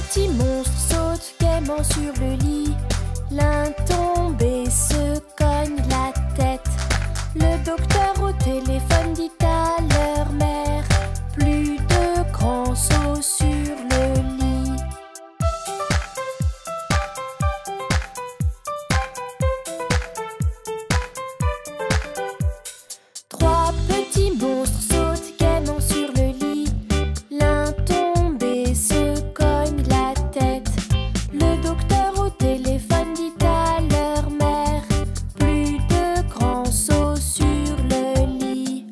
petits monstres sautent gaiement sur le lit. L'un tombe et se cogne la tête. Le docteur au téléphone dit à leur mère: plus de grands sauts sur le lit. Trois petits monstres sautent gaiement sur le lit. L'un tombe et se cogne la tête. Le docteur au téléphone dit à leur mère: plus de grands sauts sur le lit.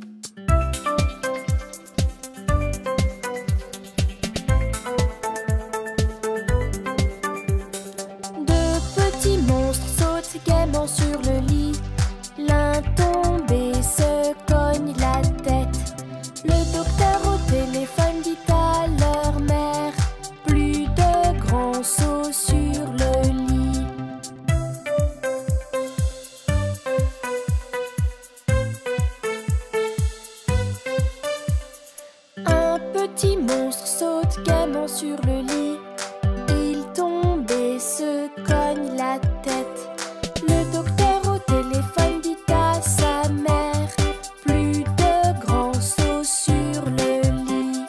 Deux petits monstres sautent gaiement sur le lit. L'un tombe et se cogne la tête. Le docteur au téléphone dit à leur mère: plus de grands sauts sur le lit. Un petit monstre saute gaiement sur le lit. Il tombe et se cogne la tête. Le docteur au téléphone dit à sa mère: plus de grands sauts sur le lit.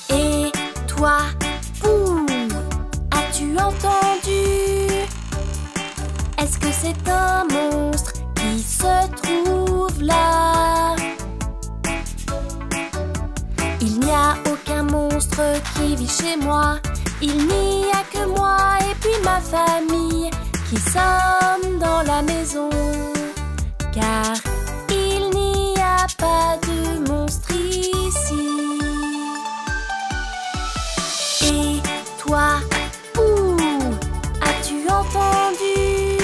Et toi, ouh, as-tu entendu? Est-ce que c'est un monstre qui se trouve là? Il n'y a aucun monstre qui vit chez moi. Il n'y a que moi et puis ma famille qui sommes dans la maison. Car il n'y a pas de monstre ici. Et toi, ouh, as-tu entendu?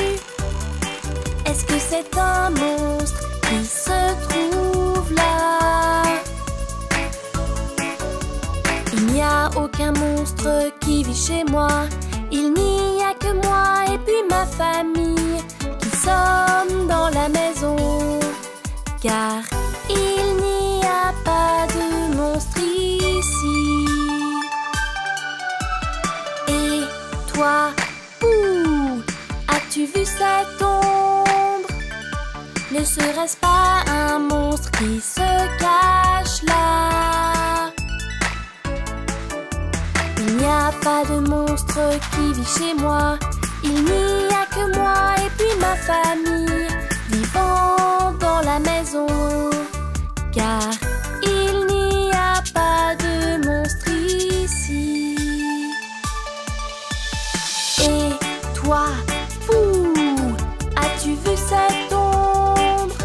Est-ce que c'est un monstre qui se trouve là? Il n'y a aucun monstre qui vit chez moi. Il n'y a que moi et puis ma famille qui sommes dans la maison. Car il n'y a pas de monstre ici. Et toi, ouh, as-tu vu cette ombre? Ne serait-ce pas un monstre qui se cache là? Il n'y a pas de monstre qui vit chez moi. Il n'y a que moi et puis ma famille vivant dans la maison. Car il n'y a pas de monstre ici. Et toi, ouh, as-tu vu cette ombre?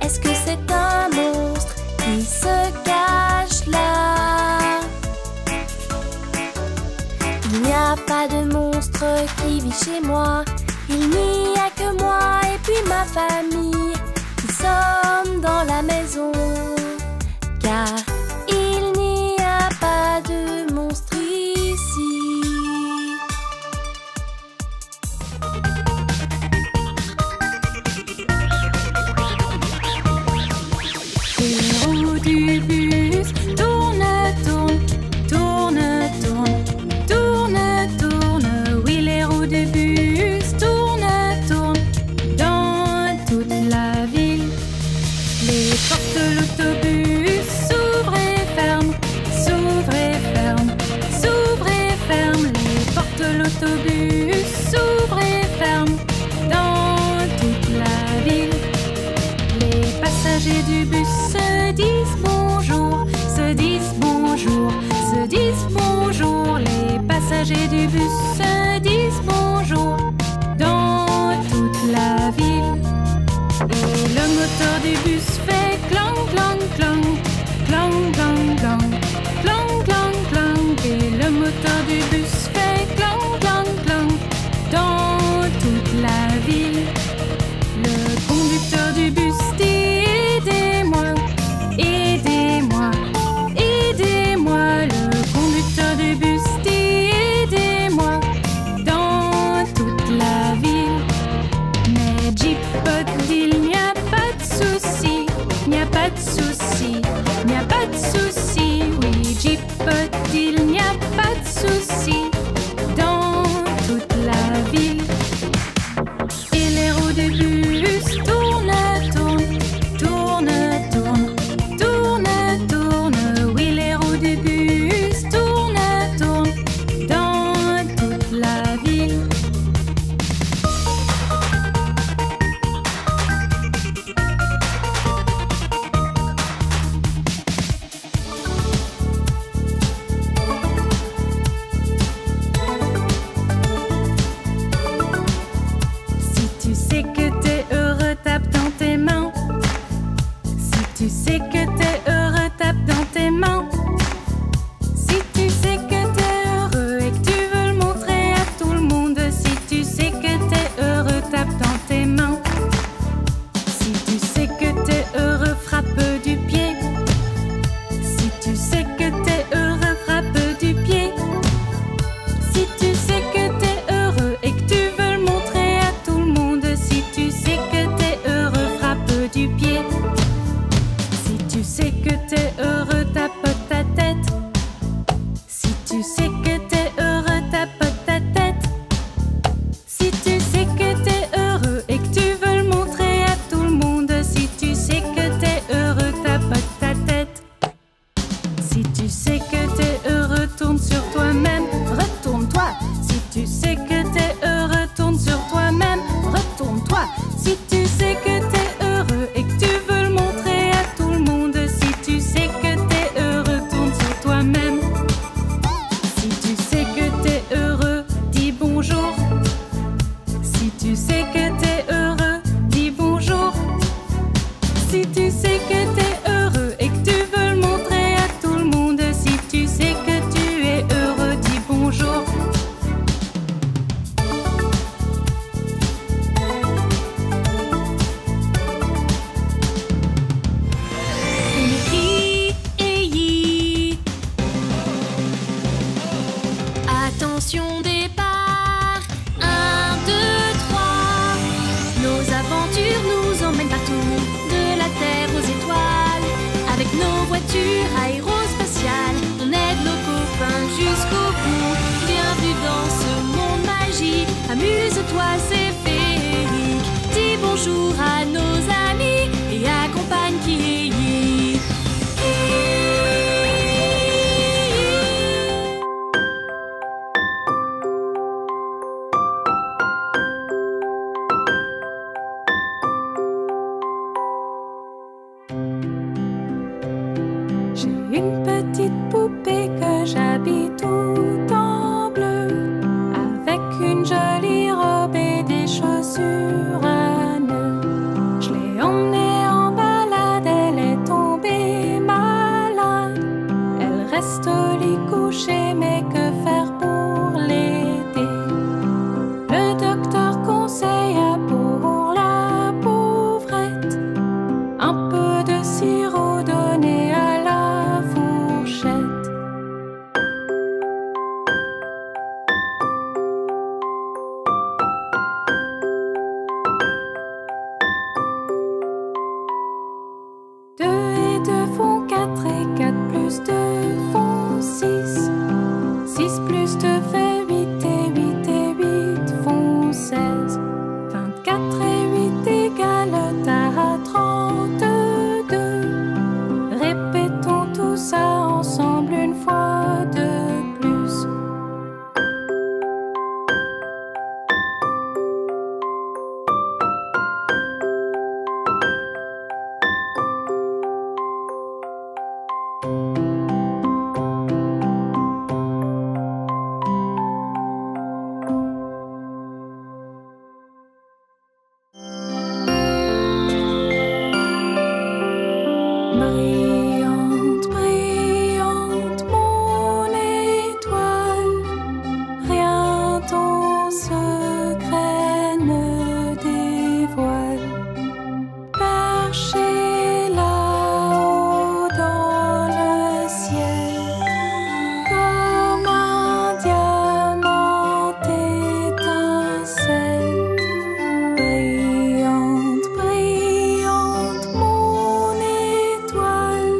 Est-ce que c'est un monstre qui se cache là? Il n'y a pas de monstre qui vit chez moi. Il n'y a que moi et puis ma famille qui sommes dans la maison. Car il n'y a pas de monstre ici. Les roues du bus tournent, tournent, tournent, tournent, tournent, tournent. Oui, les roues du bus tournent, tournent dans toute la ville. Les portes de l'autobus s'ouvrent et ferment, s'ouvrent et ferment, s'ouvrent et ferment. Les portes de l'autobus s'ouvrent et ferment dans toute la ville. Les passagers du bus se disent bonjour, se disent bonjour, se disent bonjour. Les passagers du bus se disent bonjour dans toute la ville. Et le moteur du bus fait clang, clang, clang, clang, clang, clang, clang, clang, clang. Et le moteur du bus fait clang, clang, clang dans toute la ville. Le conducteur du bus dit aidez-moi, aidez-moi, aidez-moi. que t'es heureux, tape dans tes mains. Si tu sais que t'es heureux et que tu veux le montrer à tout le monde, si tu sais que t'es heureux, tape dans tes mains. Si tu sais que t'es heureux, frappe du pied. Si tu sais que t'es heureux, frappe du pied. Si tu sais que t'es heureux et que tu veux le montrer à tout le monde, si tu sais que t'es heureux, frappe du pied. Si tu sais que t'es heureux, tapote ta tête. Si tu sais que t'es heureux, tapote ta tête. Si tu sais que t'es heureux et que tu veux le montrer à tout le monde, si tu sais que t'es heureux, tapote ta tête. Si tu sais que t'es heureux, tourne sur toi-même, retourne-toi. Si tu sais que t'es heureux, tourne sur toi-même, retourne-toi. Si tu sais que t'es heureux et que tu veux le montrer à tout le monde, si tu sais que t'es heureux, tourne sur toi-même. Si tu sais que t'es heureux, dis bonjour. Si tu sais que t'es heureux, dis bonjour. Si tu sais que t'es heureux et que tu veux le montrer à tout le monde, si tu sais que tu es heureux, dis bonjour. Attention départ, 1, 2, 3. Nos aventures nous emmènent partout, de la terre aux étoiles. Avec nos voitures aérospatiales, on aide nos copains jusqu'au bout. Bienvenue dans ce monde magique, amuse-toi, c'est féerique. Dis bonjour à nos amis et accompagne qui. J'ai une petite poupée que j'habille tout en bleu, avec une jolie robe et des chaussures à nœuds. Je l'ai emmenée en balade, elle est tombée malade. Elle reste au lit couchée, mais que faire pour l'aider? Le docteur conseille pour la pauvrette un peu de sirop donné à la fourchette. Deux et deux font 4 et 4 plus 2 font 6. 6 plus 2 fait 8 et 8 et 8 font 16. 24 et 8 égale à 32. Répétons tout ça ensemble une fois de plus. Brillante, brillante, mon étoile, rien ton secret ne dévoile. Perché là-haut dans le ciel, comme un diamant étincelle. Brillante, brillante, mon étoile,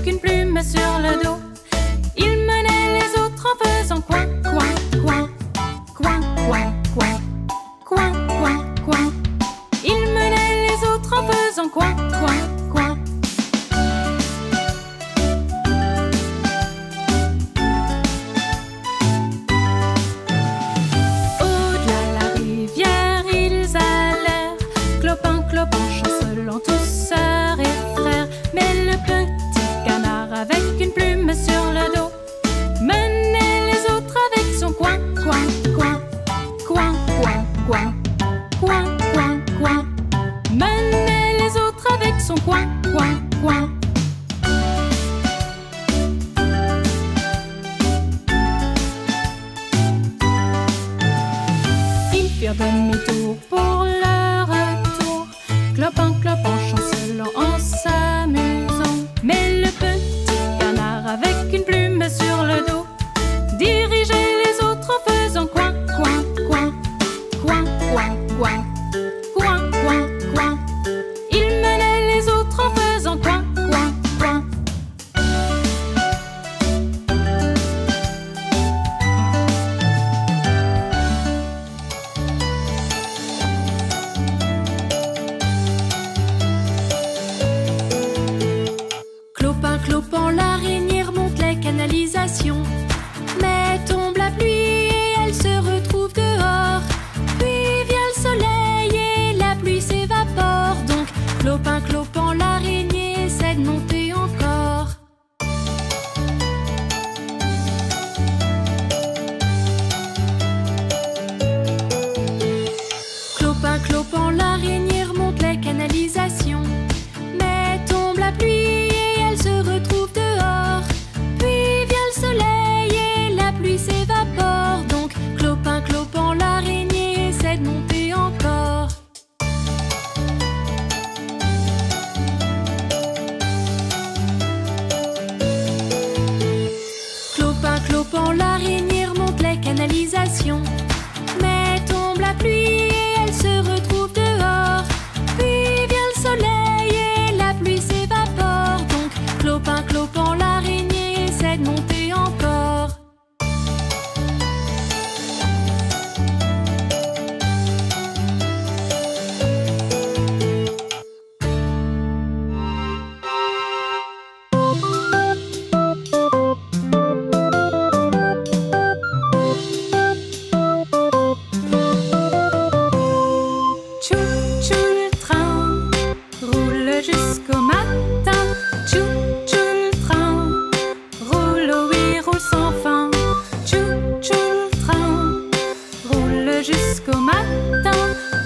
avec une plume sur le dos. Il menait les autres en faisant coin, coin, coin, coin, coin, coin, coin, coin, coin. Il menait les autres en faisant coin, coin, coin. Au-delà la rivière, ils allèrent, clopin, clopin, chancelant tous sœurs et frères. Mais le petit canard avec une plume sur le dos menait les autres avec son coin, coin, coin, coin, coin, coin, coin, coin, coin. Menait les autres avec son coin, coin, coin. Ils firent demi-tour pour leur retour, clopin, clopin, chancelant en s'amusant. Mais le petit canard avec une plume sur le dos dirigeait les autres en faisant coin, coin, coin, coin, coin, coin, coin, coin, coin. Il menait les autres en faisant coin, coin, coin. Clopin, clopin, l'araignée remonte les canalisations. Mais tombe la pluie et elle se retrouve dehors. Puis vient le soleil et la pluie s'évapore. Donc clopin, clopin, l'araignée essaie de monter encore. Clopin, clopin, l'araignée remonte les canalisations. Mais tombe la pluie et elle se retrouve dehors. Puis vient le soleil et la pluie s'évapore. Donc clopin, clopin, l'araignée essaie de monter encore. Clopin, clopin, l'araignée remonte les canalisations. Mais tombe la pluie et elle se retrouve dehors. Puis vient le soleil et la pluie s'évapore. Donc clopin, clopin, l'araignée essaie de monter encore. Tchou, tchou, le train roule jusqu'au matin. Tchou, tchou, le train roule, oh oui, roule sans fin. Tchou, tchou, le train roule jusqu'au matin.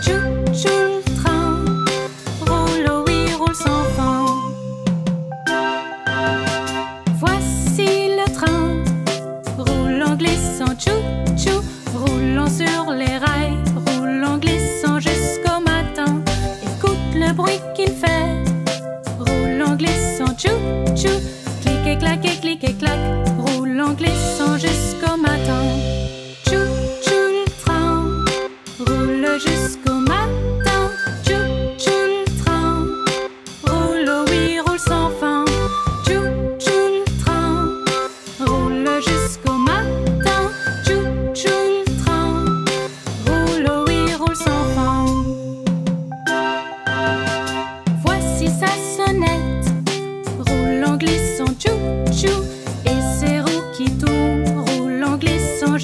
Tchou, tchou, le train roule, oh oui, roule sans fin. Voici le train roulant, glissant, tchou, tchou, roulant sur les rails, roulant, glissant jusqu'au matin. Écoute le bruit qu'il fait, roulant, glissant, tchou, tchou, clic et clac et clic et clac, roulant, glissant jusqu'au matin. Tchou, tchou, le train roule jusqu'au matin. Tchou, tchou, le train roule, oh oui, roule sans fin. Tchou, tchou, le train roule jusqu'au matin. Tchou, tchou, le train roule, oh oui, roule sans fin. Voici sa sonnette, roulant, glissant, tchou, tchou, et ses roues qui tournent, roulant, glissant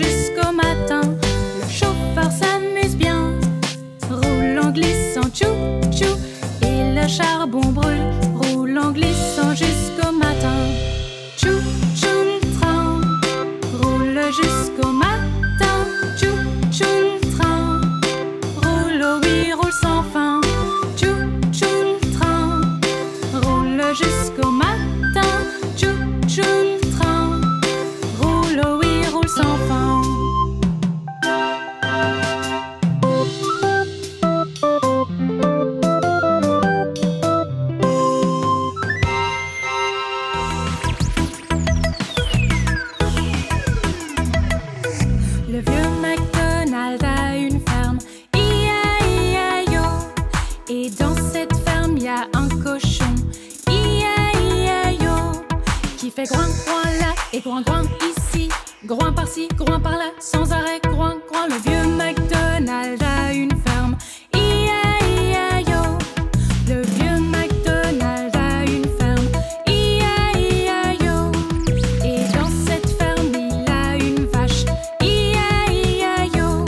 fait groin, groin là et groin, groin ici. Groin par-ci, groin par-là, sans arrêt, groin, groin. Le vieux McDonald a une ferme. I-A-I-A-I-O. Le vieux McDonald a une ferme. I-A-I-A-I-O. Et dans cette ferme, il a une vache. I-A-I-A-I-O.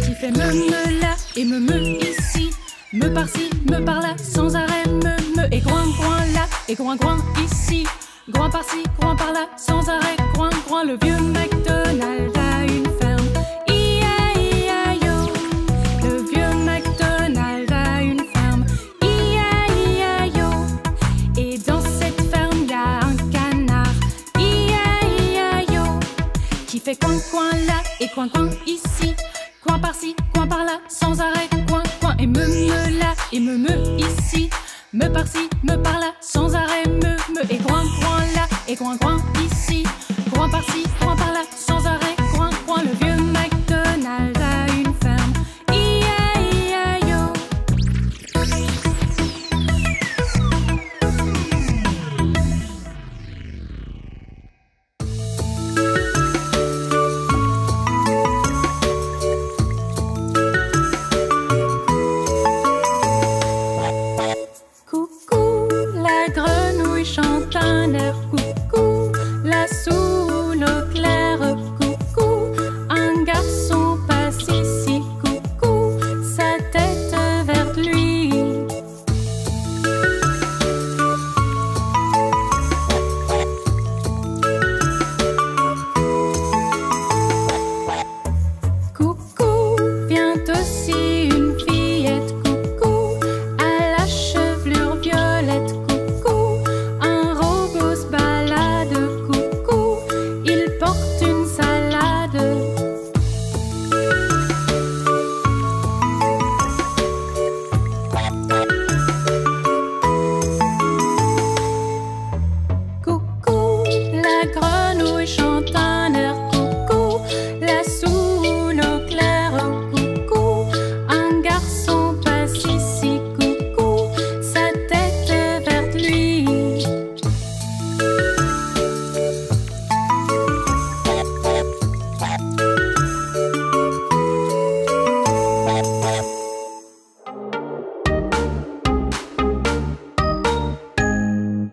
Qui fait me là et me ici. Me par-ci, me par-là, sans arrêt, me et groin, groin là et groin, groin ici. Groin par-ci, groin par-là, sans arrêt, groin, groin. Le vieux McDonald a une ferme. I-A-I-A-I-O. Le vieux McDonald a une ferme. I-A-I-A-I-O. Et dans cette ferme, y a un canard. I-A-I-A-I-O. Qui fait coin, coin là et coin, coin ici. Coin par-ci, coin par-là, sans arrêt, coin, coin. Et me là et me ici. Me par-ci, me par-là, sans arrêt, me et groin, groin là et groin, groin ici. Groin par-ci, groin par-là, sans arrêt, groin, groin. Le vieux McDonald a une ferme. I-A-I-A-I-O. Coucou, la grenouille chante un air. Coucou, la soule au clair. Coucou, un garçon passe ici. Coucou, sa tête vers lui. Coucou, vient aussi une fillette. Coucou, à la chevelure violette. Coucou, un robot se balade. Coucou, il porte une salade. Coucou, la grenouille chante un air. Coucou, la soule au clair. Coucou, un garçon passe ici. Coucou, sa tête vers lui.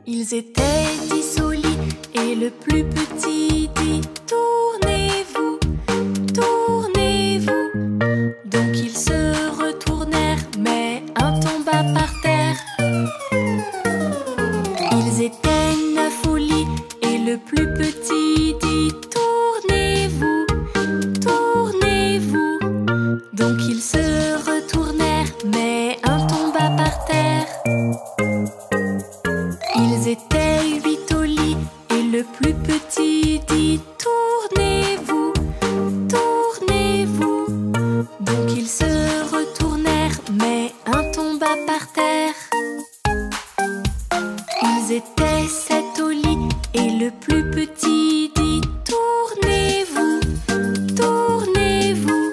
Ils étaient 10 au lit et le plus petit dit tournez-vous, tournez-vous. Donc ils se retournèrent, mais un tomba par terre. Ils étaient 9 au lit et le plus petit dit tournez-vous, tournez-vous. Donc ils se retournèrent, mais un tomba par terre. Ils étaient 8 au lit et le plus petit dit tournez-vous, tournez-vous. Donc ils se retournèrent, mais un tomba par terre. Ils étaient 7 au lit et le plus petit dit tournez-vous, tournez-vous.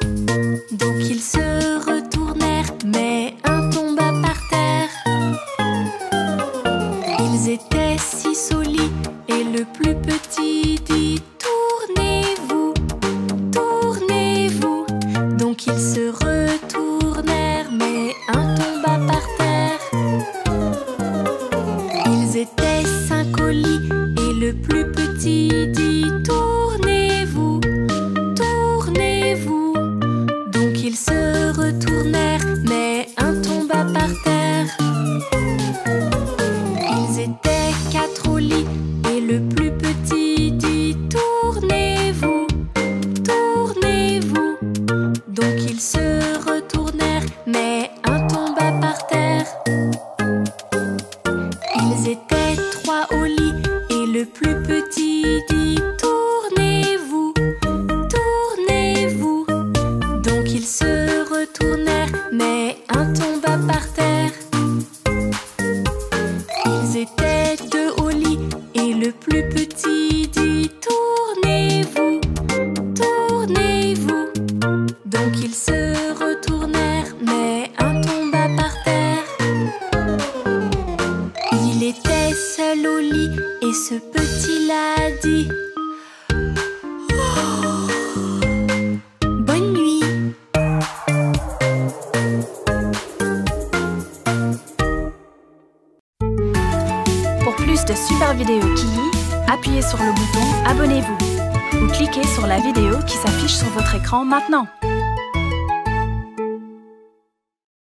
Donc ils se retournèrent, mais un tomba par terre. Ils étaient 6 au lit et le plus petit dit tournez-vous, tournez-vous. Donc ils se retournèrent, mais un tomba par terre. Ils étaient 5 au lit et le plus petit dit tournez-vous, tournez-vous. Donc ils se retournèrent, mais un tomba par terre. Ils étaient 4 au lit et le plus petit dit tournez-vous, tournez-vous. Donc ils se retournèrent, mais un tomba par terre. Ils étaient 3 au lit et le plus petit dit tournez-vous, tournez-vous. Donc ils se retournèrent, mais un tomba par terre. Ils étaient 2 au lit et le plus petit dit tournez-vous, tournez-vous. Donc ils se retournèrent, mais un tomba par terre. Il était seul au lit et ce petit il a dit. Bonne nuit. Pour plus de super vidéos Kiyi, appuyez sur le bouton Abonnez-vous ou cliquez sur la vidéo qui s'affiche sur votre écran maintenant.